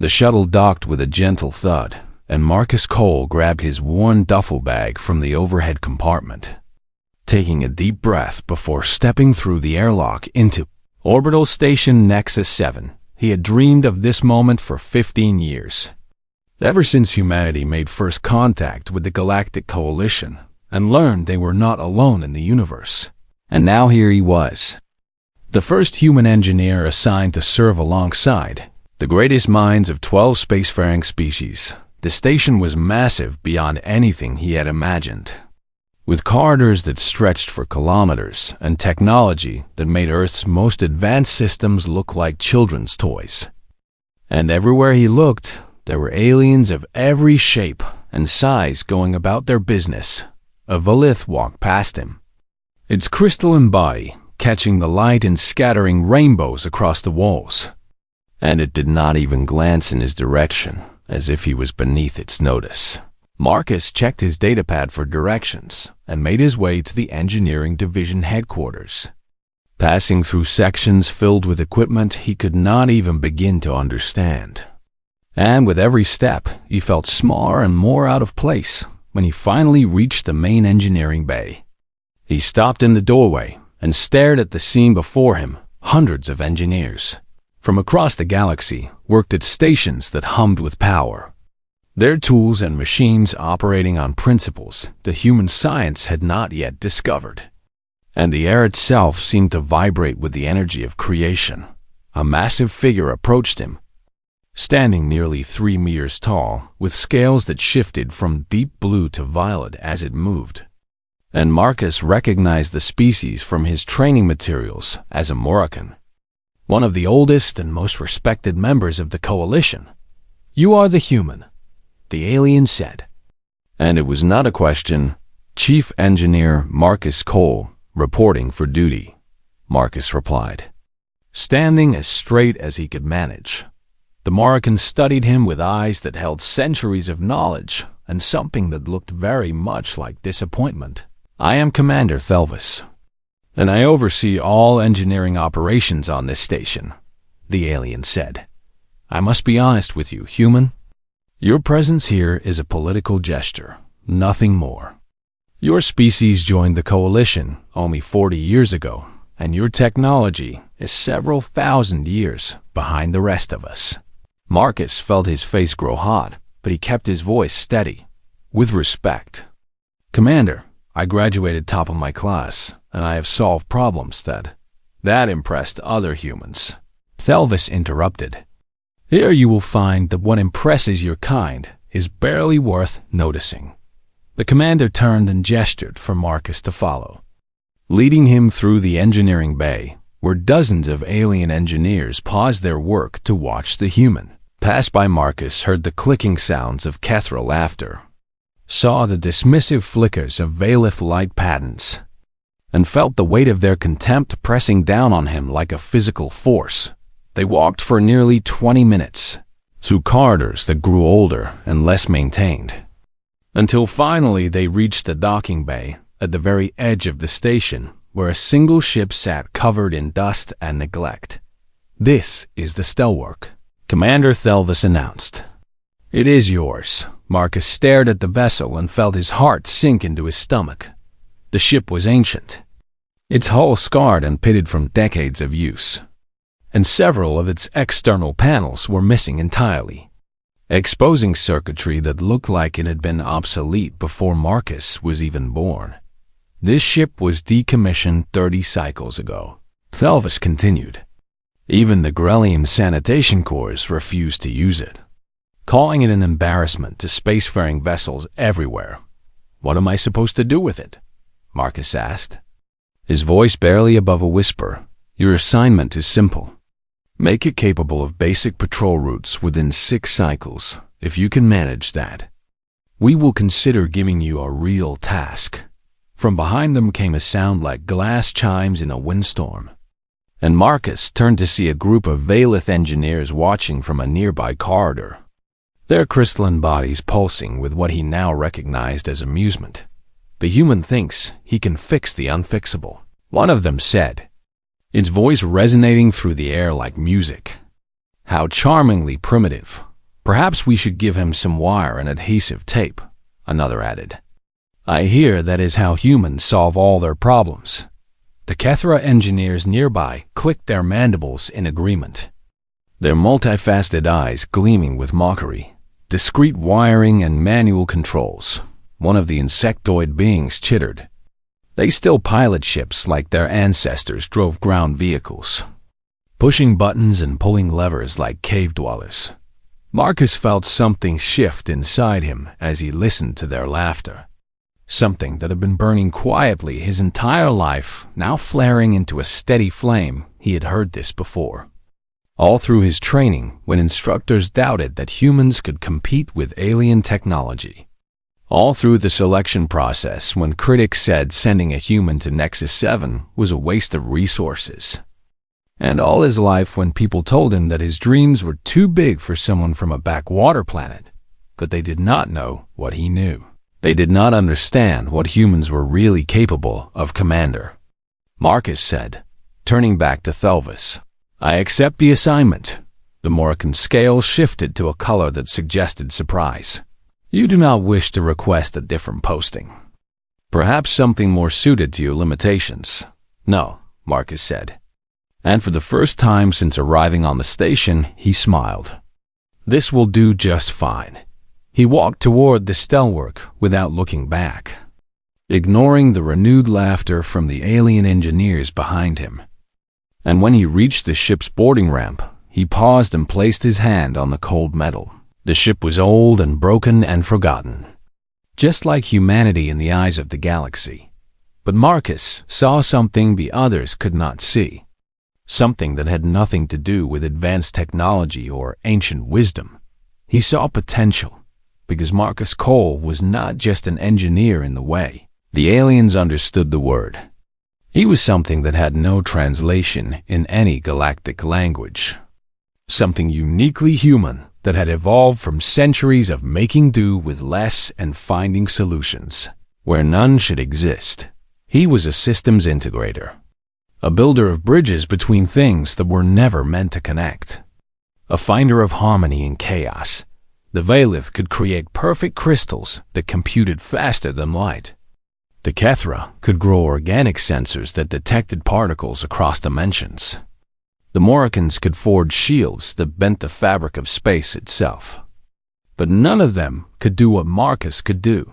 The shuttle docked with a gentle thud, and Marcus Cole grabbed his worn duffel bag from the overhead compartment, taking a deep breath before stepping through the airlock into Orbital Station Nexus 7. He had dreamed of this moment for 15 years. Ever since humanity made first contact with the Galactic Coalition and learned they were not alone in the universe. And now here he was, the first human engineer assigned to serve alongside the greatest minds of 12 spacefaring species. The station was massive beyond anything he had imagined, with corridors that stretched for kilometers and technology that made Earth's most advanced systems look like children's toys. And everywhere he looked, there were aliens of every shape and size going about their business. A Valith walked past him, its crystalline body catching the light and scattering rainbows across the walls. And it did not even glance in his direction, as if he was beneath its notice. Marcus checked his datapad for directions and made his way to the engineering division headquarters, passing through sections filled with equipment he could not even begin to understand. And with every step, he felt smaller and more out of place when he finally reached the main engineering bay. He stopped in the doorway and stared at the scene before him. Hundreds of engineers from across the galaxy worked at stations that hummed with power, their tools and machines operating on principles that human science had not yet discovered. And the air itself seemed to vibrate with the energy of creation. A massive figure approached him, standing nearly 3 meters tall, with scales that shifted from deep blue to violet as it moved. And Marcus recognized the species from his training materials as a Moroccan, one of the oldest and most respected members of the Coalition. "You are the human," the alien said. And it was not a question. "Chief Engineer Marcus Cole, reporting for duty," Marcus replied, standing as straight as he could manage. The Moroccan studied him with eyes that held centuries of knowledge and something that looked very much like disappointment. "I am Commander Thelvis, and I oversee all engineering operations on this station," the alien said. "I must be honest with you, human. Your presence here is a political gesture, nothing more. Your species joined the Coalition only 40 years ago, and your technology is several thousand years behind the rest of us." Marcus felt his face grow hot, but he kept his voice steady, with respect. "Commander, I graduated top of my class, and I have solved problems that impressed other humans." Thelvis interrupted. "Here you will find that what impresses your kind is barely worth noticing." The commander turned and gestured for Marcus to follow, leading him through the engineering bay, where dozens of alien engineers paused their work to watch the human pass by. Marcus heard the clicking sounds of Kethra laughter, saw the dismissive flickers of Valith light patterns, and felt the weight of their contempt pressing down on him like a physical force. They walked for nearly 20 minutes, through corridors that grew older and less maintained, until finally they reached the docking bay at the very edge of the station, where a single ship sat covered in dust and neglect. "This is the Stellwork," Commander Thelvis announced. "It is yours." Marcus stared at the vessel and felt his heart sink into his stomach. The ship was ancient, its hull scarred and pitted from decades of use, and several of its external panels were missing entirely, exposing circuitry that looked like it had been obsolete before Marcus was even born. "This ship was decommissioned 30 cycles ago," Thelvis continued. "Even the Grellian sanitation corps refused to use it, calling it an embarrassment to spacefaring vessels everywhere." "What am I supposed to do with it?" Marcus asked, his voice barely above a whisper. "Your assignment is simple. Make it capable of basic patrol routes within 6 cycles. If you can manage that, we will consider giving you a real task." From behind them came a sound like glass chimes in a windstorm, and Marcus turned to see a group of Valith engineers watching from a nearby corridor, their crystalline bodies pulsing with what he now recognized as amusement. "The human thinks he can fix the unfixable," one of them said, its voice resonating through the air like music. "How charmingly primitive," Perhaps we should give him some wire and adhesive tape, another added. I hear that is how humans solve all their problems. The Kethra engineers nearby clicked their mandibles in agreement, their multifaceted eyes gleaming with mockery. Discrete wiring and manual controls. One of the insectoid beings chittered. They still pilot ships like their ancestors drove ground vehicles, pushing buttons and pulling levers like cave dwellers. Marcus felt something shift inside him as he listened to their laughter. Something that had been burning quietly his entire life, now flaring into a steady flame. He had heard this before. All through his training, when instructors doubted that humans could compete with alien technology. All through the selection process, when critics said sending a human to Nexus 7 was a waste of resources. And all his life when people told him that his dreams were too big for someone from a backwater planet. But they did not know what he knew. They did not understand what humans were really capable of, Commander. Marcus said, turning back to Thelvis. I accept the assignment. The Morrican scale shifted to a color that suggested surprise. You do not wish to request a different posting. Perhaps something more suited to your limitations. No, Marcus said. And for the first time since arriving on the station, he smiled. This will do just fine. He walked toward the stellwork without looking back, ignoring the renewed laughter from the alien engineers behind him. And when he reached the ship's boarding ramp, he paused and placed his hand on the cold metal. The ship was old and broken and forgotten, just like humanity in the eyes of the galaxy. But Marcus saw something the others could not see, something that had nothing to do with advanced technology or ancient wisdom. He saw potential, because Marcus Cole was not just an engineer in the way. The aliens understood the word. He was something that had no translation in any galactic language. Something uniquely human that had evolved from centuries of making do with less and finding solutions where none should exist. He was a systems integrator, a builder of bridges between things that were never meant to connect, a finder of harmony in chaos. The Valith could create perfect crystals that computed faster than light. The Kethra could grow organic sensors that detected particles across dimensions. The Morricans could forge shields that bent the fabric of space itself. But none of them could do what Marcus could do.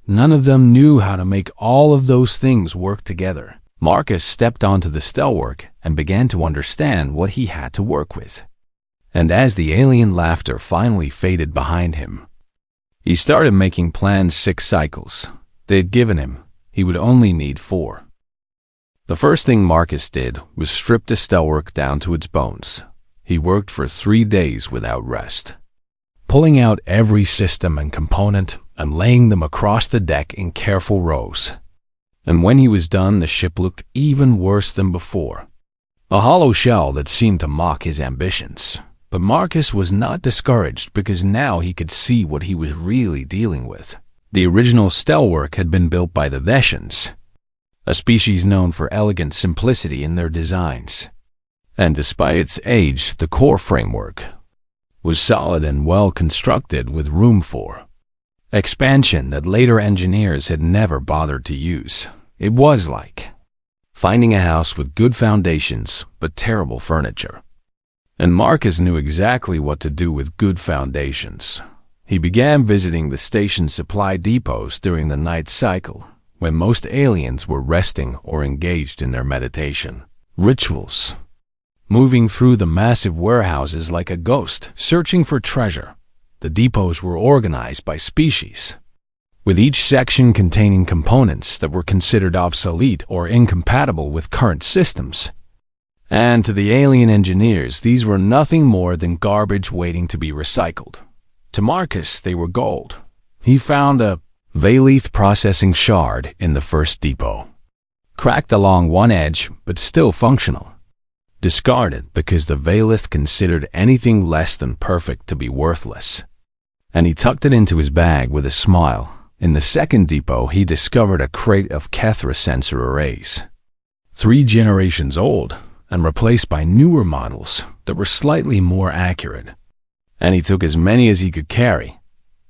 None of them knew how to make all of those things work together. Marcus stepped onto the stellwork and began to understand what he had to work with. And as the alien laughter finally faded behind him, he started making plans 6 cycles they had given him. He would only need 4. The first thing Marcus did was strip the stellwork down to its bones. He worked for 3 days without rest, pulling out every system and component and laying them across the deck in careful rows. And when he was done, the ship looked even worse than before, a hollow shell that seemed to mock his ambitions. But Marcus was not discouraged because now he could see what he was really dealing with. The original stellwork had been built by the Veshans, a species known for elegant simplicity in their designs. And despite its age, the core framework was solid and well constructed with room for expansion that later engineers had never bothered to use. It was like finding a house with good foundations but terrible furniture. And Marcus knew exactly what to do with good foundations. He began visiting the station supply depots during the night cycle, when most aliens were resting or engaged in their meditation rituals, moving through the massive warehouses like a ghost, searching for treasure. The depots were organized by species, with each section containing components that were considered obsolete or incompatible with current systems. And to the alien engineers, these were nothing more than garbage waiting to be recycled. To Marcus, they were gold. He found a Valith processing shard in the first depot, cracked along one edge but still functional, discarded because the Valith considered anything less than perfect to be worthless. And he tucked it into his bag with a smile. In the second depot, he discovered a crate of Kethra sensor arrays, 3 generations old, and replaced by newer models that were slightly more accurate. and he took as many as he could carry.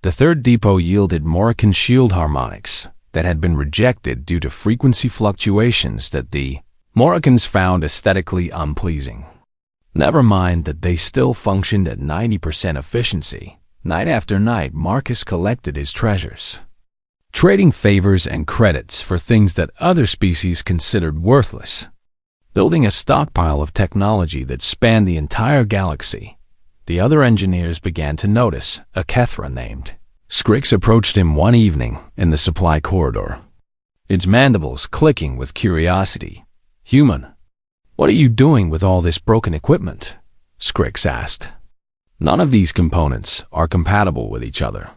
The third depot yielded Morrican shield harmonics that had been rejected due to frequency fluctuations that the Morricans found aesthetically unpleasing. Never mind that they still functioned at 90% efficiency. Night after night, Marcus collected his treasures, trading favors and credits for things that other species considered worthless, building a stockpile of technology that spanned the entire galaxy. The other engineers began to notice a Kethra named Scrix approached him one evening in the supply corridor, its mandibles clicking with curiosity. "Human, what are you doing with all this broken equipment?" Scrix asked. "None of these components are compatible with each other.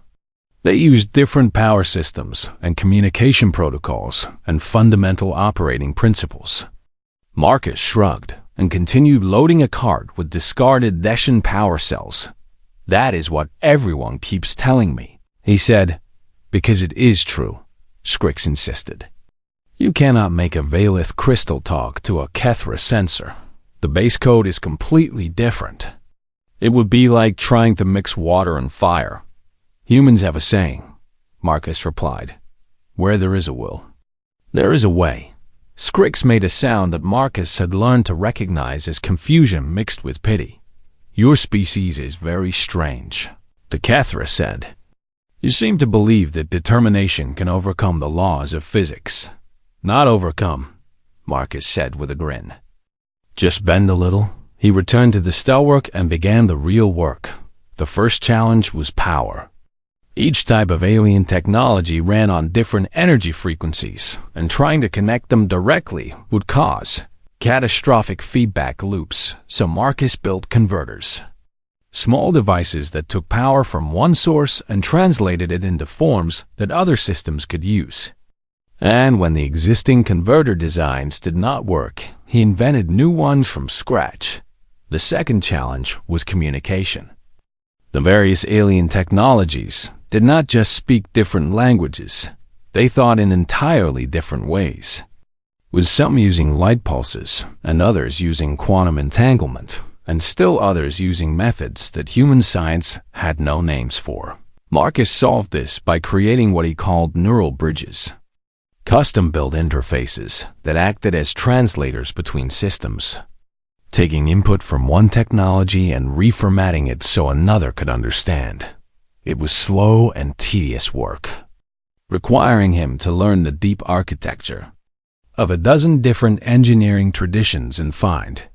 They use different power systems and communication protocols and fundamental operating principles." Marcus shrugged and continued loading a cart with discarded Deshan power cells. "That is what everyone keeps telling me," he said. "Because it is true," Scrix insisted. "You cannot make a Valith crystal talk to a Kethra sensor. The base code is completely different. It would be like trying to mix water and fire." "Humans have a saying," Marcus replied. "Where there is a will, there is a way." Scrix made a sound that Marcus had learned to recognize as confusion mixed with pity. "Your species is very strange," the Kethra said. "You seem to believe that determination can overcome the laws of physics." "Not overcome," Marcus said with a grin. "Just bend a little." He returned to the Stelwork and began the real work. The first challenge was power. Each type of alien technology ran on different energy frequencies, and trying to connect them directly would cause catastrophic feedback loops, so Marcus built converters. Small devices that took power from one source and translated it into forms that other systems could use. And when the existing converter designs did not work, he invented new ones from scratch. The second challenge was communication. The various alien technologies did not just speak different languages, they thought in entirely different ways, with some using light pulses and others using quantum entanglement, and still others using methods that human science had no names for. Marcus solved this by creating what he called neural bridges, custom-built interfaces that acted as translators between systems, taking input from one technology and reformatting it so another could understand. It was slow and tedious work, requiring him to learn the deep architecture of a dozen different engineering traditions and find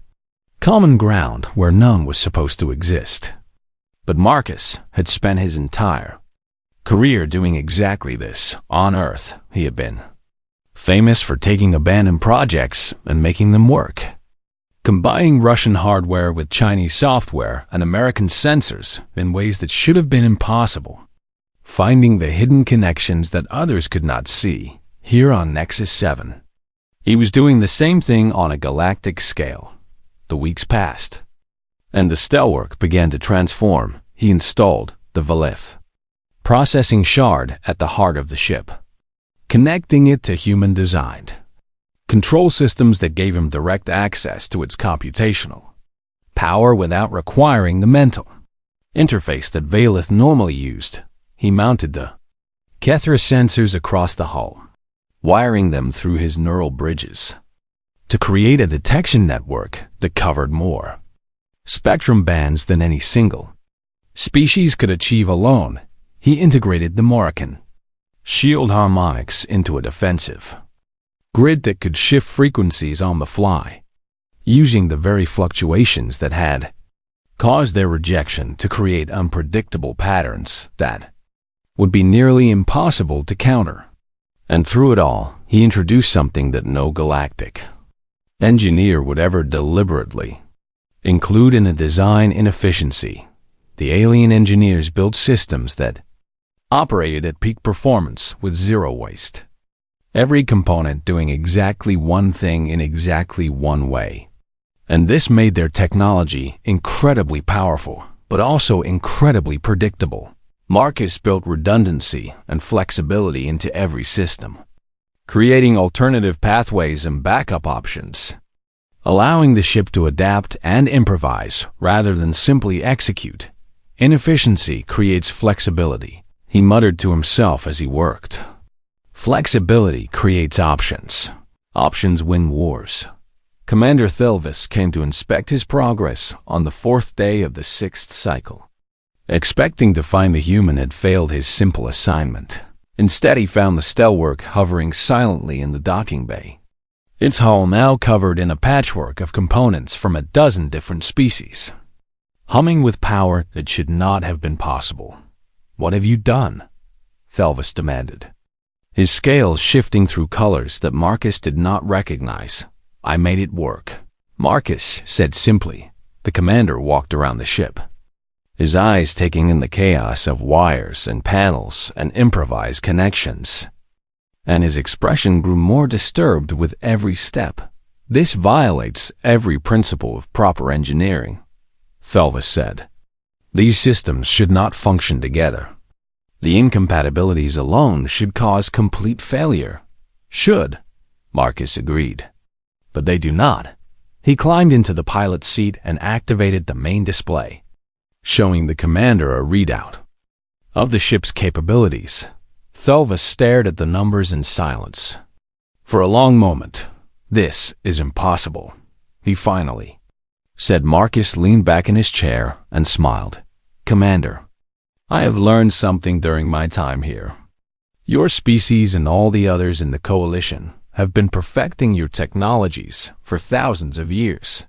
common ground where none was supposed to exist. But Marcus had spent his entire career doing exactly this on Earth. He had been famous for taking abandoned projects and making them work, combining Russian hardware with Chinese software and American sensors in ways that should have been impossible, finding the hidden connections that others could not see. Here on Nexus 7, he was doing the same thing on a galactic scale. The weeks passed, and the Stelwork began to transform. He installed the Valith processing shard at the heart of the ship, connecting it to human-designed control systems that gave him direct access to its computational power without requiring the mental interface that Valith normally used. He mounted the Kethra sensors across the hull, wiring them through his neural bridges to create a detection network that covered more spectrum bands than any single species could achieve alone. He integrated the Morrican shield harmonics into a defensive grid that could shift frequencies on the fly, using the very fluctuations that had caused their rejection to create unpredictable patterns that would be nearly impossible to counter. And through it all, he introduced something that no galactic engineer would ever deliberately include in a design inefficiency. The alien engineers built systems that operated at peak performance with zero waste, every component doing exactly one thing in exactly one way. And this made their technology incredibly powerful, but also incredibly predictable. Marcus built redundancy and flexibility into every system, creating alternative pathways and backup options, allowing the ship to adapt and improvise rather than simply execute. Inefficiency creates flexibility, he muttered to himself as he worked. Flexibility creates options. Options win wars. Commander Thelvis came to inspect his progress on the 4th day of the 6th cycle. Expecting to find the human had failed his simple assignment. Instead, he found the Stellwork hovering silently in the docking bay. Its hull now covered in a patchwork of components from a dozen different species. Humming with power that should not have been possible. "What have you done?" Thelvis demanded. His scales shifting through colors that Marcus did not recognize. "I made it work," Marcus said simply. The commander walked around the ship, his eyes taking in the chaos of wires and panels and improvised connections. And his expression grew more disturbed with every step. "This violates every principle of proper engineering," Thelvis said. "These systems should not function together. The incompatibilities alone should cause complete failure." "Should," Marcus agreed. "But they do not." He climbed into the pilot's seat and activated the main display, showing the commander a readout of the ship's capabilities. Thelvis stared at the numbers in silence. For a long moment, "This is impossible," he finally said. Marcus leaned back in his chair and smiled. "Commander, I have learned something during my time here. Your species and all the others in the Coalition have been perfecting your technologies for thousands of years,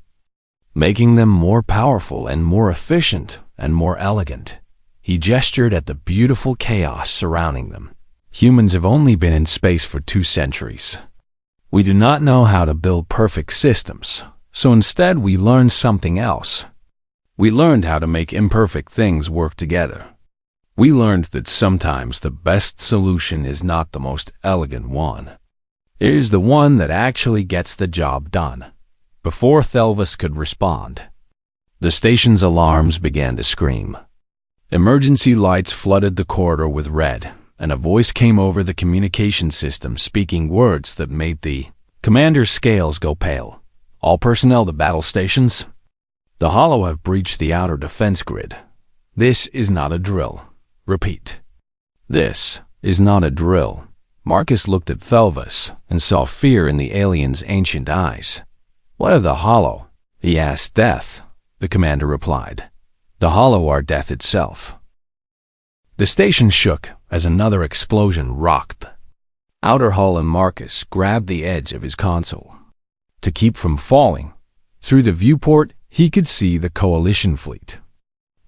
making them more powerful and more efficient and more elegant." He gestured at the beautiful chaos surrounding them. "Humans have only been in space for 2 centuries. We do not know how to build perfect systems, so instead we learned something else. We learned how to make imperfect things work together. We learned that sometimes the best solution is not the most elegant one. It is the one that actually gets the job done." Before Thelvis could respond, the station's alarms began to scream. Emergency lights flooded the corridor with red, and a voice came over the communication system speaking words that made the commander's scales go pale. "All personnel to battle stations. The Hollow have breached the outer defense grid. This is not a drill. Repeat. This is not a drill." Marcus looked at Thelvis and saw fear in the alien's ancient eyes. "What of the Hollow?" he asked. "Death," the commander replied. "The Hollow are death itself." The station shook as another explosion rocked outer hull, and Marcus grabbed the edge of his console to keep from falling. Through the viewport, he could see the Coalition fleet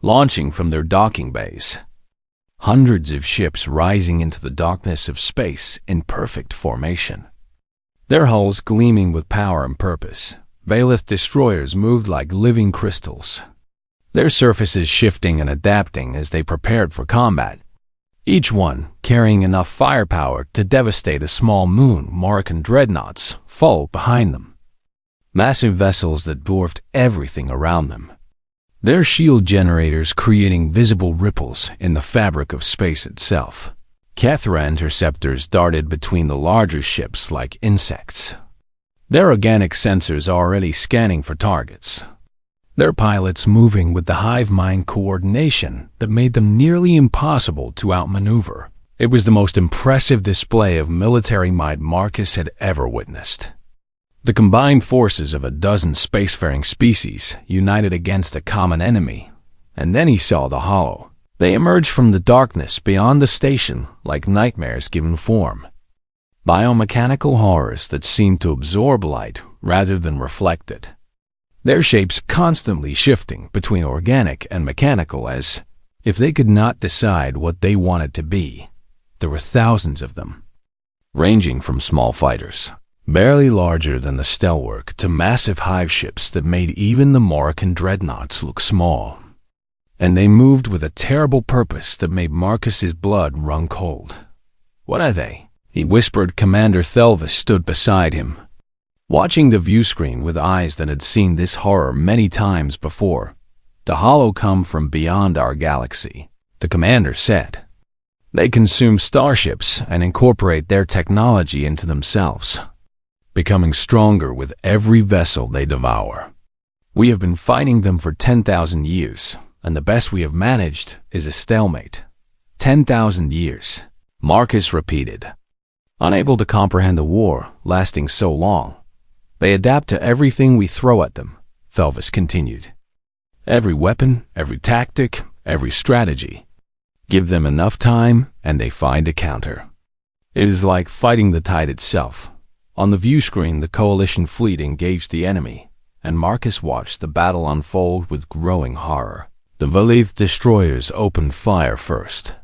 launching from their docking bays. Hundreds of ships rising into the darkness of space in perfect formation, their hulls gleaming with power and purpose. Valith destroyers moved like living crystals, their surfaces shifting and adapting as they prepared for combat, each one carrying enough firepower to devastate a small moon. Morrican dreadnoughts followed behind them, massive vessels that dwarfed everything around them, their shield generators creating visible ripples in the fabric of space itself. Kethra interceptors darted between the larger ships like insects, their organic sensors already scanning for targets, their pilots moving with the hive mind coordination that made them nearly impossible to outmaneuver. It was the most impressive display of military might Marcus had ever witnessed. The combined forces of a dozen spacefaring species united against a common enemy. And then he saw the Hollow. They emerged from the darkness beyond the station like nightmares given form. Biomechanical horrors that seemed to absorb light rather than reflect it, their shapes constantly shifting between organic and mechanical as if they could not decide what they wanted to be. There were thousands of them, ranging from small fighters, barely larger than the Stellwork, to massive hive ships that made even the Morrican dreadnoughts look small. And they moved with a terrible purpose that made Marcus's blood run cold. "What are they?" he whispered. Commander Thelvis stood beside him, watching the view screen with eyes that had seen this horror many times before. "The Hollow come from beyond our galaxy," the commander said. "They consume starships and incorporate their technology into themselves, becoming stronger with every vessel they devour. We have been fighting them for 10,000 years, and the best we have managed is a stalemate. 10,000 years, Marcus repeated. Unable to comprehend a war lasting so long, they adapt to everything we throw at them, Thelvis continued. Every weapon, every tactic, every strategy. Give them enough time, and they find a counter. It is like fighting the tide itself. On the view screen, the Coalition fleet engaged the enemy, and Marcus watched the battle unfold with growing horror. The Valith destroyers opened fire first,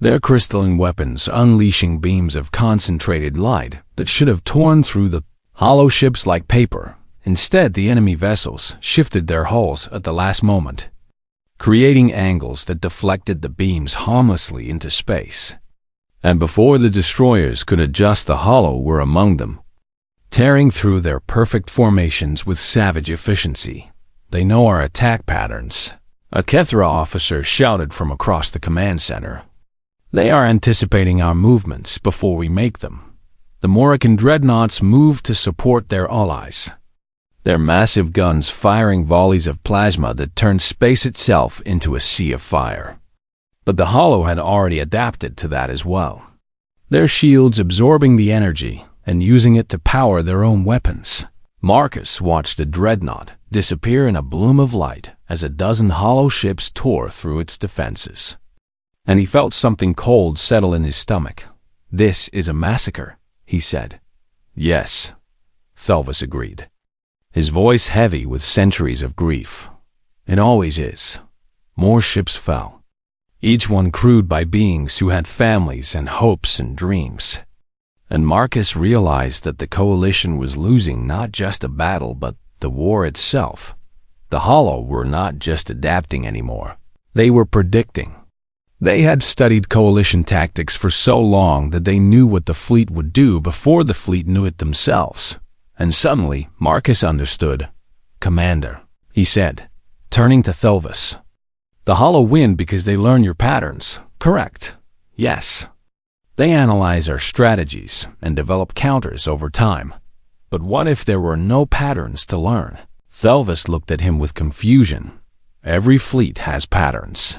their crystalline weapons unleashing beams of concentrated light that should have torn through the hollow ships like paper. Instead, the enemy vessels shifted their hulls at the last moment, creating angles that deflected the beams harmlessly into space. And before the destroyers could adjust, the hollow were among them, tearing through their perfect formations with savage efficiency. They know our attack patterns, a Kethra officer shouted from across the command center. They are anticipating our movements before we make them. The Morrican dreadnoughts moved to support their allies, their massive guns firing volleys of plasma that turned space itself into a sea of fire. But the hollow had already adapted to that as well, their shields absorbing the energy and using it to power their own weapons. Marcus watched a dreadnought disappear in a bloom of light as a dozen hollow ships tore through its defenses. And he felt something cold settle in his stomach. This is a massacre, he said. Yes, Thelvis agreed, his voice heavy with centuries of grief. It always is. More ships fell, each one crewed by beings who had families and hopes and dreams. And Marcus realized that the Coalition was losing not just a battle, but the war itself. The Hollow were not just adapting anymore. They were predicting. They had studied Coalition tactics for so long that they knew what the fleet would do before the fleet knew it themselves. And suddenly, Marcus understood. Commander, he said, turning to Thelvis. The Hollow win because they learn your patterns, correct? Yes. They analyze our strategies and develop counters over time. But what if there were no patterns to learn? Thelvis looked at him with confusion. Every fleet has patterns.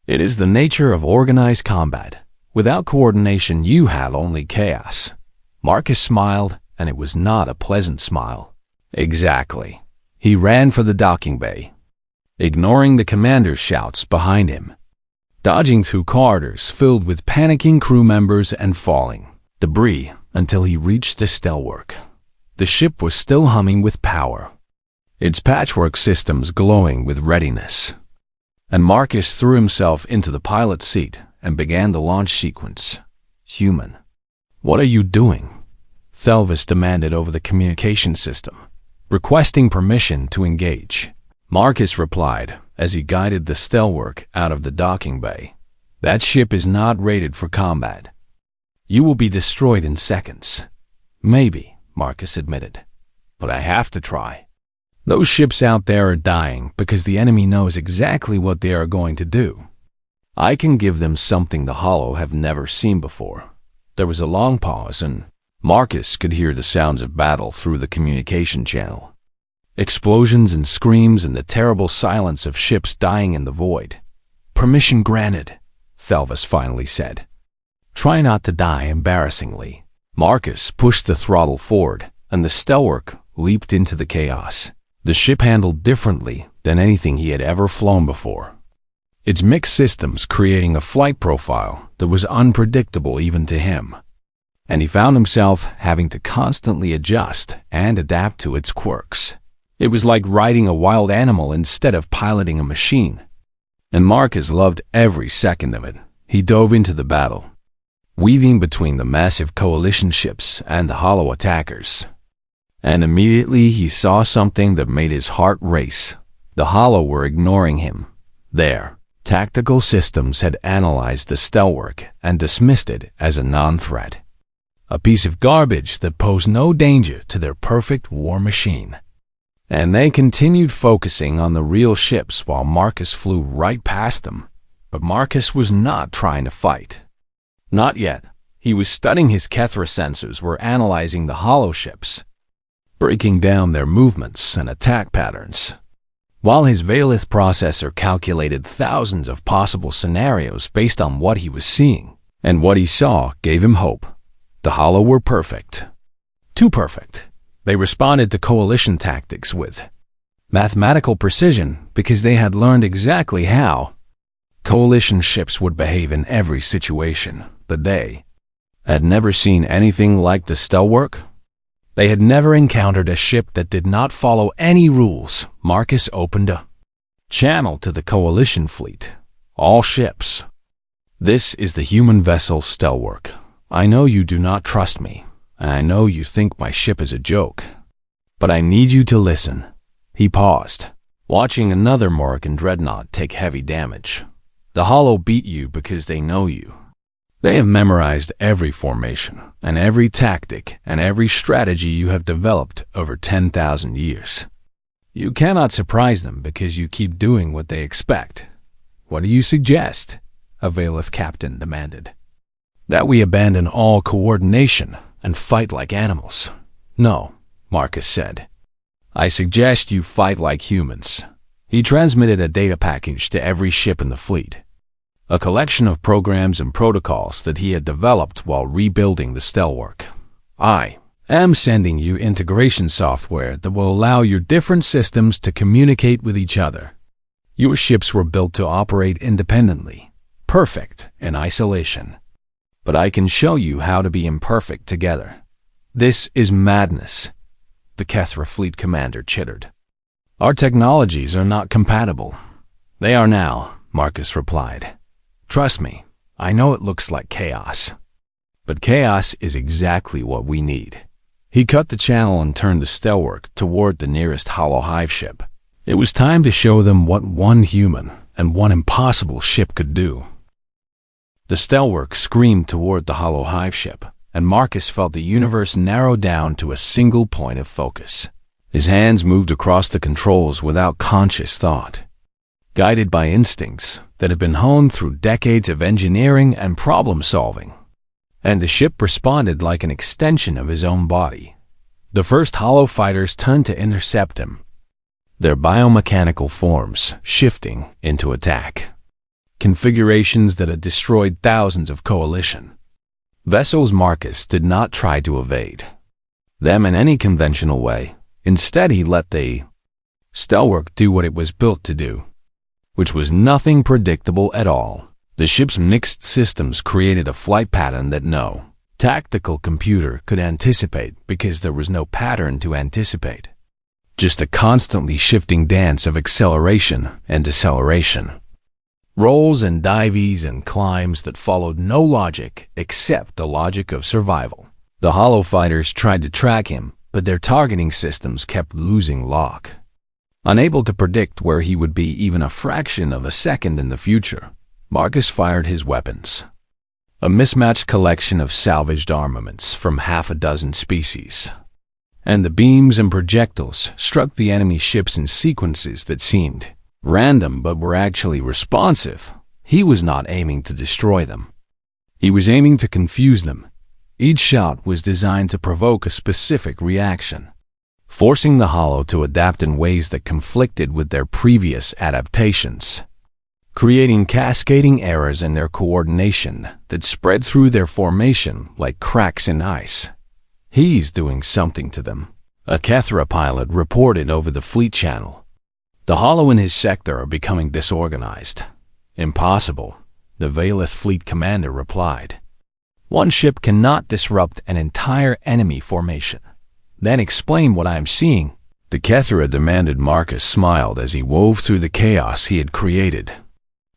It is the nature of organized combat. Without coordination, you have only chaos. Marcus smiled, and it was not a pleasant smile. Exactly. He ran for the docking bay, ignoring the commander's shouts behind him, dodging through corridors filled with panicking crew members and falling debris until he reached the stellwork. The ship was still humming with power, its patchwork systems glowing with readiness. And Marcus threw himself into the pilot's seat and began the launch sequence. Human, what are you doing? Thelvis demanded over the communication system, requesting permission to engage. Marcus replied as he guided the stellwork out of the docking bay. That ship is not rated for combat. You will be destroyed in seconds. Maybe, Marcus admitted, but I have to try. Those ships out there are dying because the enemy knows exactly what they are going to do. I can give them something the Hollow have never seen before. There was a long pause, and Marcus could hear the sounds of battle through the communication channel. Explosions and screams and the terrible silence of ships dying in the void. Permission granted, Thelvis finally said. Try not to die embarrassingly. Marcus pushed the throttle forward, and the stellwork leaped into the chaos. The ship handled differently than anything he had ever flown before, its mixed systems creating a flight profile that was unpredictable even to him. And he found himself having to constantly adjust and adapt to its quirks. It was like riding a wild animal instead of piloting a machine. And Marcus loved every second of it. He dove into the battle, weaving between the massive Coalition ships and the Hollow attackers. And immediately he saw something that made his heart race. The Hollow were ignoring him. Their tactical systems had analyzed the stellwork and dismissed it as a non-threat, a piece of garbage that posed no danger to their perfect war machine. And they continued focusing on the real ships while Marcus flew right past them. But Marcus was not trying to fight. Not yet. He was studying his Kethra sensors were analyzing the Hollow ships, breaking down their movements and attack patterns. while his Valith processor calculated thousands of possible scenarios based on what he was seeing, and what he saw gave him hope. The Hollow were perfect. Too perfect. They responded to coalition tactics with mathematical precision because they had learned exactly how coalition ships would behave in every situation, but they had never seen anything like the Stelwork. They had never encountered a ship that did not follow any rules. Marcus opened a channel to the coalition fleet. All ships. This is the human vessel Stelwork. I know you do not trust me, and I know you think my ship is a joke, but I need you to listen. He paused, watching another Morrigan dreadnought take heavy damage. The Hollow beat you because they know you. They have memorized every formation, and every tactic, and every strategy you have developed over 10,000 years. You cannot surprise them because you keep doing what they expect. What do you suggest? A Valith captain demanded. That we abandon all coordination and fight like animals. No, Marcus said. I suggest you fight like humans. He transmitted a data package to every ship in the fleet. A collection of programs and protocols that he had developed while rebuilding the Stelwork. I am sending you integration software that will allow your different systems to communicate with each other. Your ships were built to operate independently, perfect in isolation. But I can show you how to be imperfect together. This is madness, the Kethra fleet commander chittered. Our technologies are not compatible. They are now, Marcus replied. Trust me, I know it looks like chaos. But chaos is exactly what we need. He cut the channel and turned the Stelwork toward the nearest Hollow Hive ship. It was time to show them what one human and one impossible ship could do. The Stelwork screamed toward the Hollow Hive ship, and Marcus felt the universe narrow down to a single point of focus. His hands moved across the controls without conscious thought, guided by instincts that had been honed through decades of engineering and problem-solving. And the ship responded like an extension of his own body. The first Hollow fighters turned to intercept him, their biomechanical forms shifting into attack. Configurations that had destroyed thousands of coalition vessels. Marcus did not try to evade them in any conventional way. Instead, he let the Stelwork do what it was built to do, which was nothing predictable at all. The ship's mixed systems created a flight pattern that no tactical computer could anticipate because there was no pattern to anticipate. Just a constantly shifting dance of acceleration and deceleration. Rolls and dives and climbs that followed no logic except the logic of survival. The Hollow fighters tried to track him, but their targeting systems kept losing lock. Unable to predict where he would be even a fraction of a second in the future, Marcus fired his weapons. A mismatched collection of salvaged armaments from half a dozen species. And the beams and projectiles struck the enemy ships in sequences that seemed random but were actually responsive. He was not aiming to destroy them. He was aiming to confuse them. Each shot was designed to provoke a specific reaction, forcing the Hollow to adapt in ways that conflicted with their previous adaptations, creating cascading errors in their coordination that spread through their formation like cracks in ice. He's doing something to them, a Kethra pilot reported over the fleet channel. The Hollow in his sector are becoming disorganized. Impossible, the Valith fleet commander replied. One ship cannot disrupt an entire enemy formation. Then explain what I am seeing. The Kethra demanded. Marcus smiled as he wove through the chaos he had created,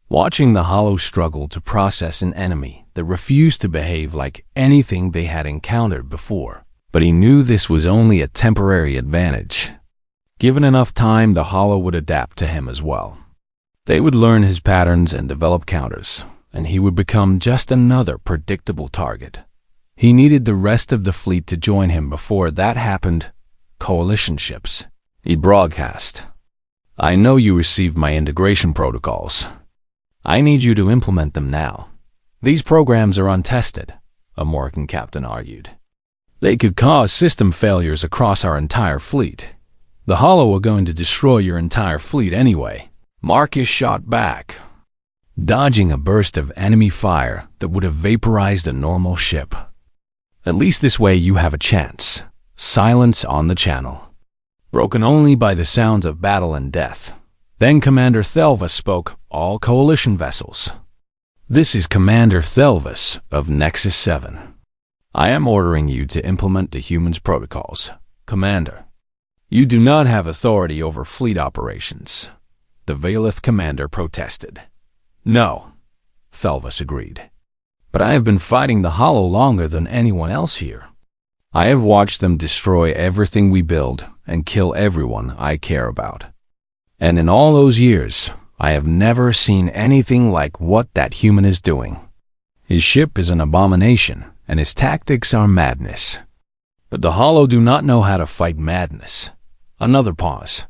watching the Hollow struggle to process an enemy that refused to behave like anything they had encountered before. But he knew this was only a temporary advantage. Given enough time, the Hollow would adapt to him as well. They would learn his patterns and develop counters, and he would become just another predictable target. He needed the rest of the fleet to join him before that happened. Coalition ships. He broadcast. I know you received my integration protocols. I need you to implement them now. These programs are untested, a Morrigan captain argued. They could cause system failures across our entire fleet. The Hollow are going to destroy your entire fleet anyway. Marcus shot back, dodging a burst of enemy fire that would have vaporized a normal ship. At least this way you have a chance. Silence on the channel, broken only by the sounds of battle and death. Then Commander Thelva spoke, all Coalition vessels. This is Commander Thelvas of Nexus 7. I am ordering you to implement the humans' protocols. Commander, you do not have authority over fleet operations. The Valeth commander protested. No, Thelvas agreed. But I have been fighting the Hollow longer than anyone else here. I have watched them destroy everything we build and kill everyone I care about. And in all those years, I have never seen anything like what that human is doing. His ship is an abomination, and his tactics are madness. But the Hollow do not know how to fight madness. Another pause.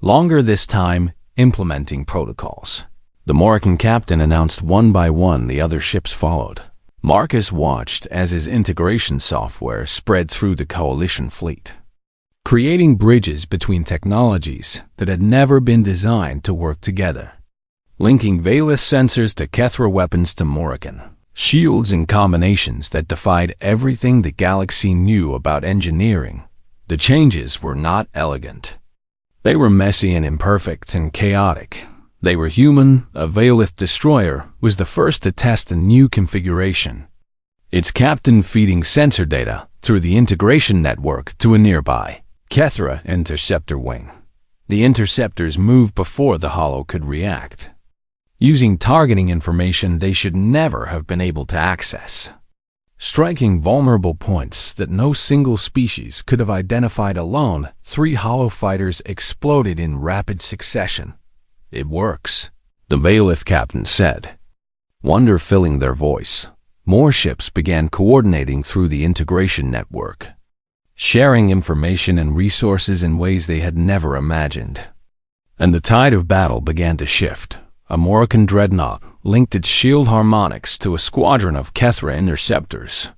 Longer this time, implementing protocols. The Morrican captain announced one by one. The other ships followed. Marcus watched as his integration software spread through the Coalition fleet, creating bridges between technologies that had never been designed to work together, linking Valeth sensors to Kethra weapons to Morrican shields and combinations that defied everything the galaxy knew about engineering. The changes were not elegant. They were messy and imperfect and chaotic. They were human. A Valeth destroyer was the first to test a new configuration, its captain feeding sensor data through the integration network to a nearby Kethra interceptor wing. The interceptors moved before the Hollow could react, using targeting information they should never have been able to access, striking vulnerable points that no single species could have identified alone. 3 Hollow fighters exploded in rapid succession. It works, the Valeth captain said, wonder filling their voice. More ships began coordinating through the integration network, sharing information and resources in ways they had never imagined. And the tide of battle began to shift. A Morrican dreadnought linked its shield harmonics to a squadron of Kethra interceptors,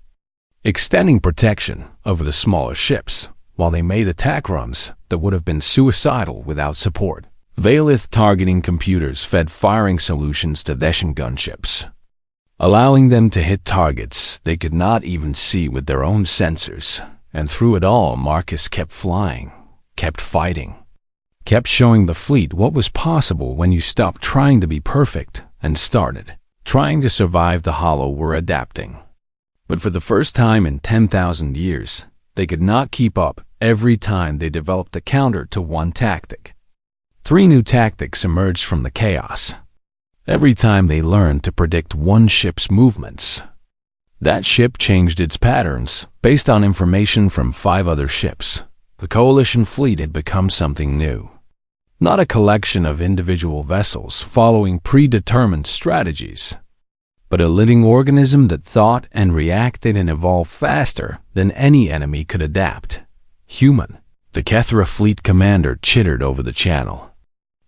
extending protection over the smaller ships while they made attack runs that would have been suicidal without support. Valeth targeting computers fed firing solutions to Theshan gunships, allowing them to hit targets they could not even see with their own sensors. And through it all, Marcus kept flying, kept fighting, kept showing the fleet what was possible when you stopped trying to be perfect and started trying to survive. The Hollow were adapting. But for the first time in 10,000 years, they could not keep up. Every time they developed a counter to one tactic, 3 new tactics emerged from the chaos. Every time they learned to predict one ship's movements, that ship changed its patterns based on information from 5 other ships. The Coalition fleet had become something new. Not a collection of individual vessels following predetermined strategies, but a living organism that thought and reacted and evolved faster than any enemy could adapt. Human. The Kethra fleet commander chittered over the channel.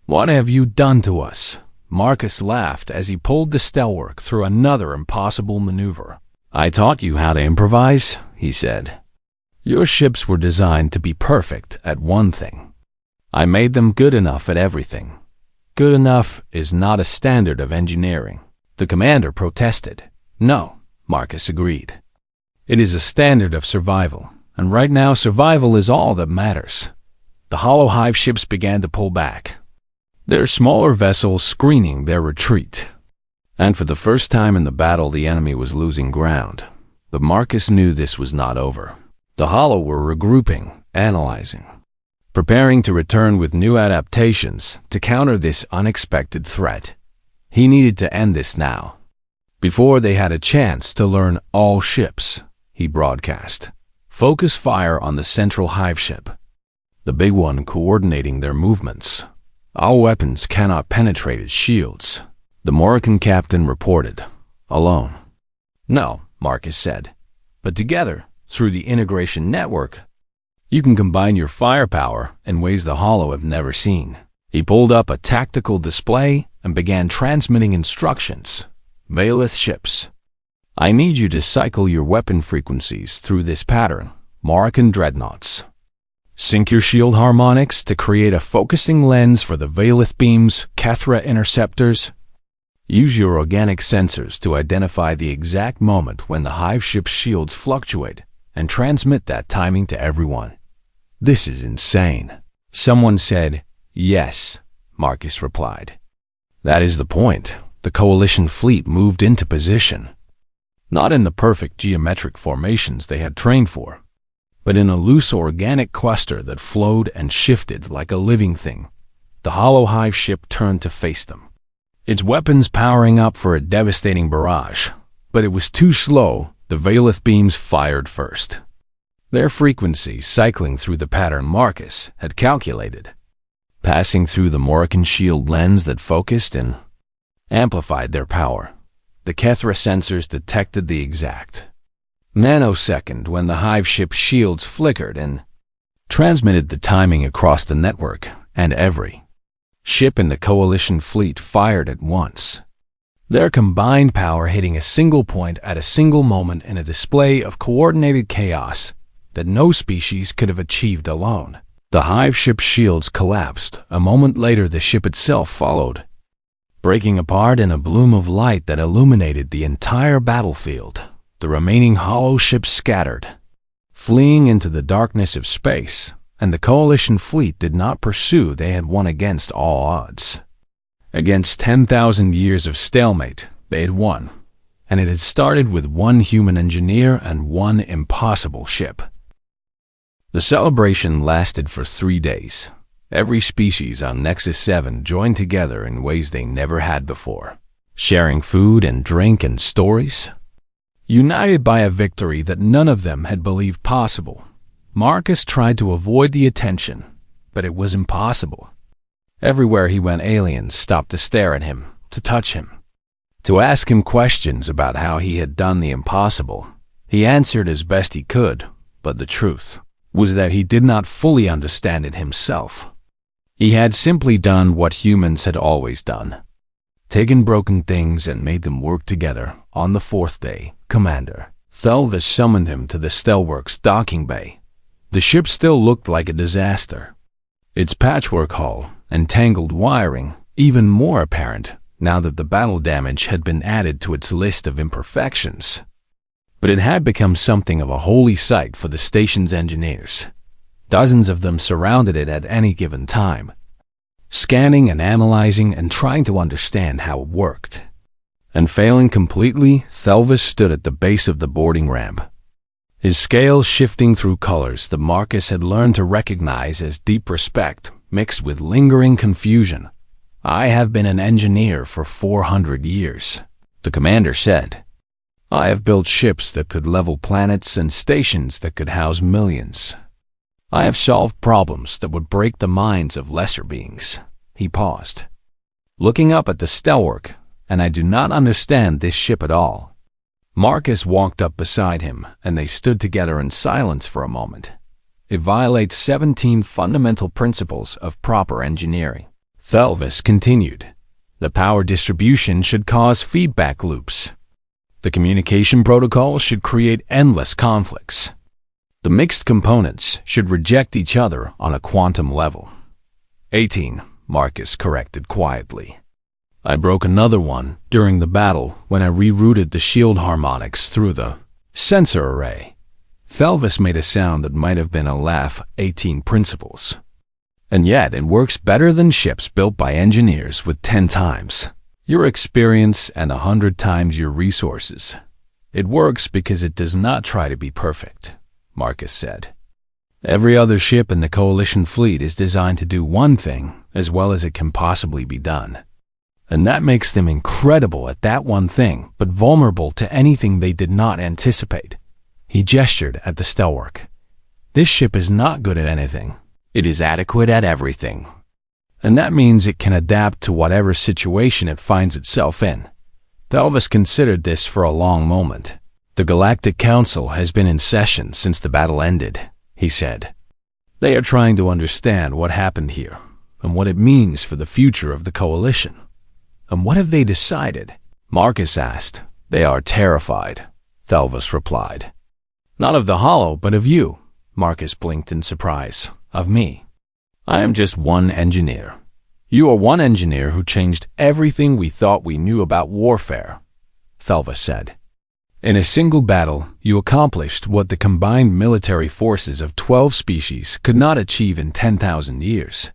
What have you done to us? Marcus laughed as he pulled the Stelwark through another impossible maneuver. I taught you how to improvise, he said. Your ships were designed to be perfect at one thing. I made them good enough at everything. Good enough is not a standard of engineering. The commander protested. No, Marcus agreed. It is a standard of survival, and right now survival is all that matters. The Hollow Hive ships began to pull back, their smaller vessels screening their retreat. And for the first time in the battle, the enemy was losing ground. But Marcus knew this was not over. The Hollow were regrouping, analyzing, preparing to return with new adaptations to counter this unexpected threat. He needed to end this now, before they had a chance to learn. All ships, he broadcast, focus fire on the central hive ship, the big one coordinating their movements. Our weapons cannot penetrate its shields, the Morrican captain reported. Alone? No, Marcus said, but together, through the integration network, you can combine your firepower in ways the Hollow have never seen. He pulled up a tactical display and began transmitting instructions. Valeth ships, I need you to cycle your weapon frequencies through this pattern. Morrican dreadnoughts, Sync your shield harmonics to create a focusing lens for the Valith beam's Kethra interceptors. Use your organic sensors to identify the exact moment when the hive ship's shields fluctuate and transmit that timing to everyone. This is insane. Someone said, "Yes," Marcus replied. That is the point. The Coalition fleet moved into position. Not in the perfect geometric formations they had trained for, but in a loose organic cluster that flowed and shifted like a living thing. The hollow hive ship turned to face them, its weapons powering up for a devastating barrage. But it was too slow. The Valith beams fired first, their frequency cycling through the pattern Marcus had calculated, passing through the Morrican shield lens that focused and amplified their power. The Kethra sensors detected the exact nanosecond when the hive ship's shields flickered and transmitted the timing across the network, and every ship in the Coalition fleet fired at once, their combined power hitting a single point at a single moment in a display of coordinated chaos that no species could have achieved alone. The hive ship's shields collapsed. A moment later, the ship itself followed, breaking apart in a bloom of light that illuminated the entire battlefield. The remaining hollow ships scattered, fleeing into the darkness of space, and the Coalition fleet did not pursue. They had won against all odds. Against 10,000 years of stalemate, they had won, and it had started with one human engineer and one impossible ship. The celebration lasted for 3 days. Every species on Nexus 7 joined together in ways they never had before, sharing food and drink and stories, united by a victory that none of them had believed possible. Marcus tried to avoid the attention, but it was impossible. Everywhere he went, aliens stopped to stare at him, to touch him, to ask him questions about how he had done the impossible. He answered as best he could, but the truth was that he did not fully understand it himself. He had simply done what humans had always done, taken broken things and made them work together. On the 4th day, Commander Thelvis summoned him to the Steelworks docking bay. The ship still looked like a disaster, its patchwork hull and tangled wiring even more apparent now that the battle damage had been added to its list of imperfections. But it had become something of a holy sight for the station's engineers. Dozens of them surrounded it at any given time, scanning and analyzing and trying to understand how it worked. And failing completely, Thelvis stood at the base of the boarding ramp, his scales shifting through colors that Marcus had learned to recognize as deep respect mixed with lingering confusion. "I have been an engineer for 400 years, the commander said. "I have built ships that could level planets and stations that could house millions. I have solved problems that would break the minds of lesser beings." He paused, looking up at the Steelwork. "And I do not understand this ship at all." Marcus walked up beside him, and they stood together in silence for a moment. "It violates 17 fundamental principles of proper engineering," Thelvis continued. "The power distribution should cause feedback loops. The communication protocol should create endless conflicts. The mixed components should reject each other on a quantum level." 18, Marcus corrected quietly. "I broke another one during the battle when I rerouted the shield harmonics through the sensor array." Thelvis made a sound that might have been a laugh. 18 principles. "And yet it works better than ships built by engineers with 10 times your experience and 100 times your resources. It works because it does not try to be perfect," Marcus said. "Every other ship in the Coalition fleet is designed to do one thing as well as it can possibly be done. And that makes them incredible at that one thing, but vulnerable to anything they did not anticipate." He gestured at the Steelwork. "This ship is not good at anything. It is adequate at everything. And that means it can adapt to whatever situation it finds itself in." Thelvis considered this for a long moment. "The Galactic Council has been in session since the battle ended," he said. "They are trying to understand what happened here and what it means for the future of the Coalition." "And what have they decided?" Marcus asked. "They are terrified," Thelvis replied. "Not of the Hollow, but of you." Marcus blinked in surprise. of me. I am just one engineer. You are one engineer who changed everything we thought we knew about warfare, Thelva said. In a single battle, you accomplished what the combined military forces of 12 species could not achieve in 10,000 years.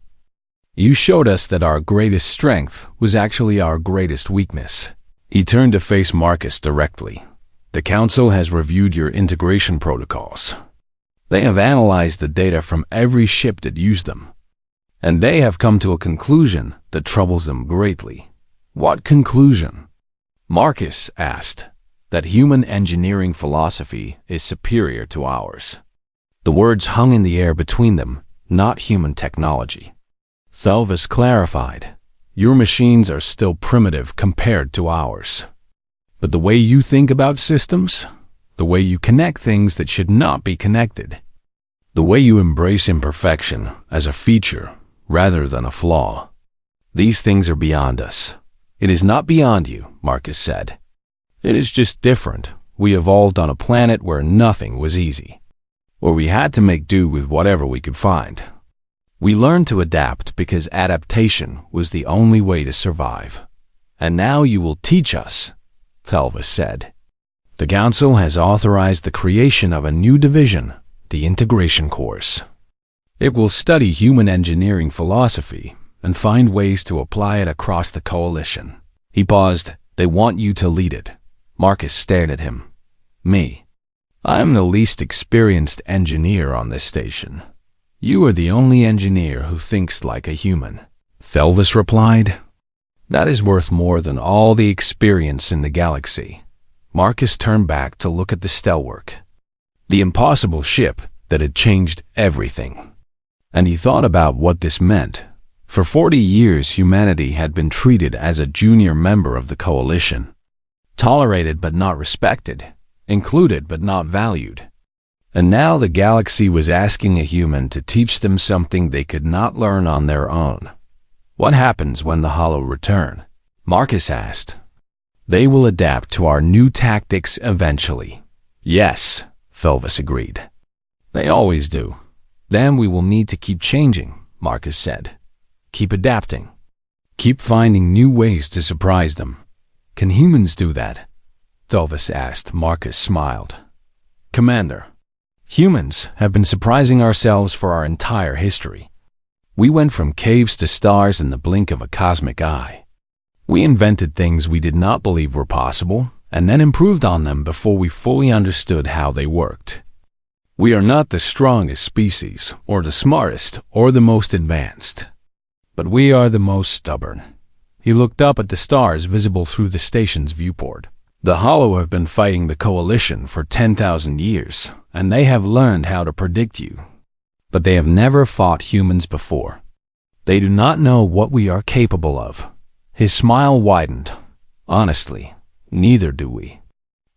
You showed us that our greatest strength was actually our greatest weakness. He turned to face Marcus directly. The Council has reviewed your integration protocols. They have analyzed the data from every ship that used them, and they have come to a conclusion that troubles them greatly. What conclusion? Marcus asked. That human engineering philosophy is superior to ours. The words hung in the air between them, not human technology. Thelvis clarified, your machines are still primitive compared to ours. But the way you think about systems, the way you connect things that should not be connected, the way you embrace imperfection as a feature rather than a flaw, these things are beyond us. It is not beyond you, Marcus said. It is just different. We evolved on a planet where nothing was easy, where we had to make do with whatever we could find. We learned to adapt because adaptation was the only way to survive. And now you will teach us, Thelva said. The Council has authorized the creation of a new division, the Integration Course. It will study human engineering philosophy and find ways to apply it across the Coalition. He paused. They want you to lead it. Marcus stared at him. Me. I am the least experienced engineer on this station. You are the only engineer who thinks like a human. Thelvis replied. That is worth more than all the experience in the galaxy. Marcus turned back to look at the Stellwork, the impossible ship that had changed everything. And he thought about what this meant. For 40 years, humanity had been treated as a junior member of the Coalition. Tolerated but not respected, included but not valued. And now the galaxy was asking a human to teach them something they could not learn on their own. What happens when the Hollow return? Marcus asked. They will adapt to our new tactics eventually. Yes, Thelvis agreed. They always do. Then we will need to keep changing, Marcus said. Keep adapting. Keep finding new ways to surprise them. Can humans do that? Thelvis asked. Marcus smiled. Commander, humans have been surprising ourselves for our entire history. We went from caves to stars in the blink of a cosmic eye. We invented things we did not believe were possible, and then improved on them before we fully understood how they worked. We are not the strongest species, or the smartest, or the most advanced, but we are the most stubborn. He looked up at the stars visible through the station's viewport. The Hollow have been fighting the Coalition for 10,000 years, and they have learned how to predict you. But they have never fought humans before. They do not know what we are capable of. His smile widened. Honestly, neither do we.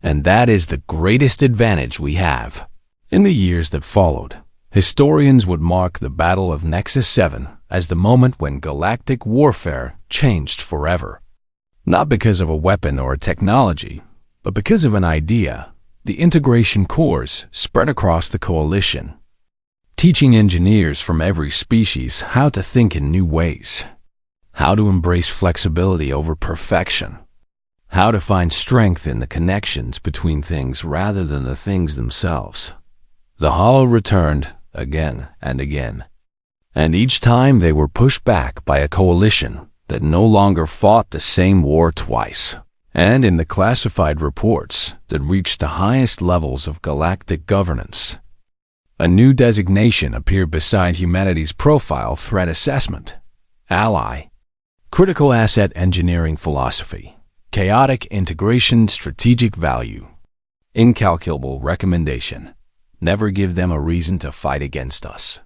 And that is the greatest advantage we have. In the years that followed, historians would mark the Battle of Nexus 7 as the moment when galactic warfare changed forever. Not because of a weapon or a technology, but because of an idea. The integration cores spread across the Coalition, teaching engineers from every species how to think in new ways, how to embrace flexibility over perfection, how to find strength in the connections between things rather than the things themselves. The Hollow returned again and again, and each time they were pushed back by a Coalition that no longer fought the same war twice. And in the classified reports that reached the highest levels of galactic governance, a new designation appeared beside humanity's profile: threat assessment, ally, critical asset engineering philosophy, chaotic integration, strategic value, incalculable recommendation. Never give them a reason to fight against us.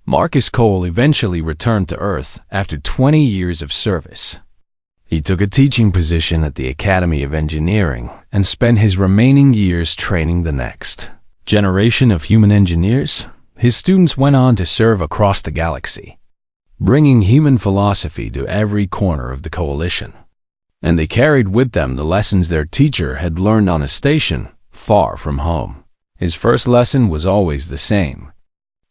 Marcus Cole eventually returned to Earth after 20 years of service. He took a teaching position at the Academy of Engineering and spent his remaining years training the next generation of human engineers. His students went on to serve across the galaxy, bringing human philosophy to every corner of the Coalition. And they carried with them the lessons their teacher had learned on a station far from home. His first lesson was always the same.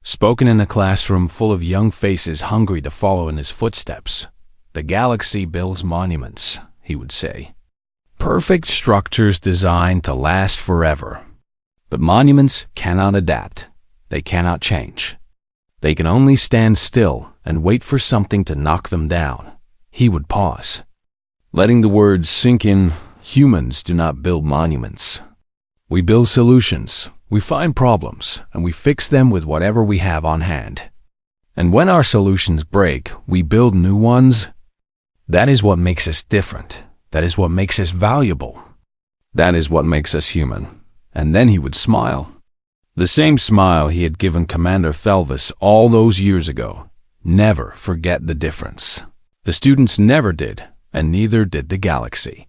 Spoken in a classroom full of young faces hungry to follow in his footsteps. "The galaxy builds monuments," he would say. "Perfect structures designed to last forever. But monuments cannot adapt. They cannot change. They can only stand still and wait for something to knock them down." He would pause, letting the words sink in. "Humans do not build monuments. We build solutions. We find problems, and we fix them with whatever we have on hand. And when our solutions break, we build new ones. That is what makes us different. That is what makes us valuable. That is what makes us human." And then he would smile. The same smile he had given Commander Felvis all those years ago. Never forget the difference. The students never did, and neither did the galaxy.